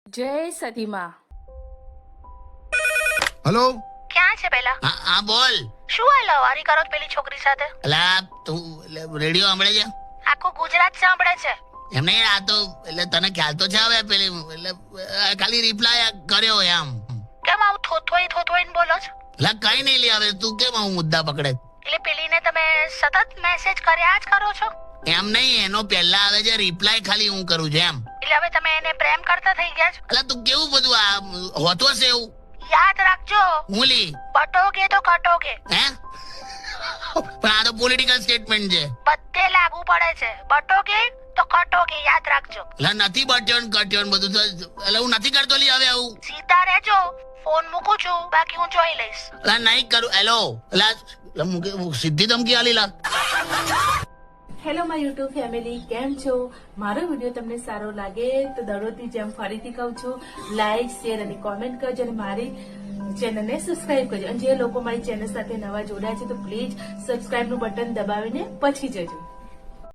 જય સતીમાં. હેલો. ક્યાં છે પેલા? હા બોલ. શું હાલ વારી કરો છો પેલી છોકરી સાથે? અલા તું રેડિયો સાંભળે છે? આખું ગુજરાત સાંભળે છે. એમ નહીં, આ તો એટલે તને ખ્યાલ તો છે હવે પેલી એટલે ખાલી રિપ્લાય કર્યો એમ. કેમ આવું થોથોઈને બોલો છો? અલા કઈ નહીં લે, હવે તું કેમ આવું મુદ્દા પકડે? એટલે પેલીને તમે સતત મેસેજ કર્યા જ કરો છો? એમ નહીં, એનો પહેલા આવે છે રિપ્લાય, ખાલી હું કરું છું એમ. એટલે હવે તમે એને પ્રેમ કરતા થઈ ગયા છો? અલા તું કેવું બધું આ હોતો છે એવું? યાદ રાખજો, હું લી પટોગે તો કટોગે. હે પણ આ તો પોલિટિકલ સ્ટેટમેન્ટ છે. બધે લાગુ પડે છે. બટોગે તો કટોગે, યાદ રાખજો. અલા નથી બટ્યો ને કટ્યો ને બધું તો એટલે હું નથી કરતો લી હવે આવું. સીધા રહેજો. ફોન મૂકું છું, બાકી હું જોઈ લઈશ. અલા નહીં કરું. હેલો અલા સીધી ધમકી આલી લા. હેલો માય યુટ્યુબ ફેમિલી, કેમ છો? મારો વિડીયો તમને સારો લાગે તો દરરોજની જેમ ફરીથી કહું છું, લાઈક, શેર અને કોમેન્ટ કરજો અને મારી ચેનલને સબસ્ક્રાઇબ કરજો. અને જે લોકો મારી ચેનલ સાથે નવા જોડાયા છે તો પ્લીઝ સબસ્ક્રાઇબનું બટન દબાવીને પછી જજો.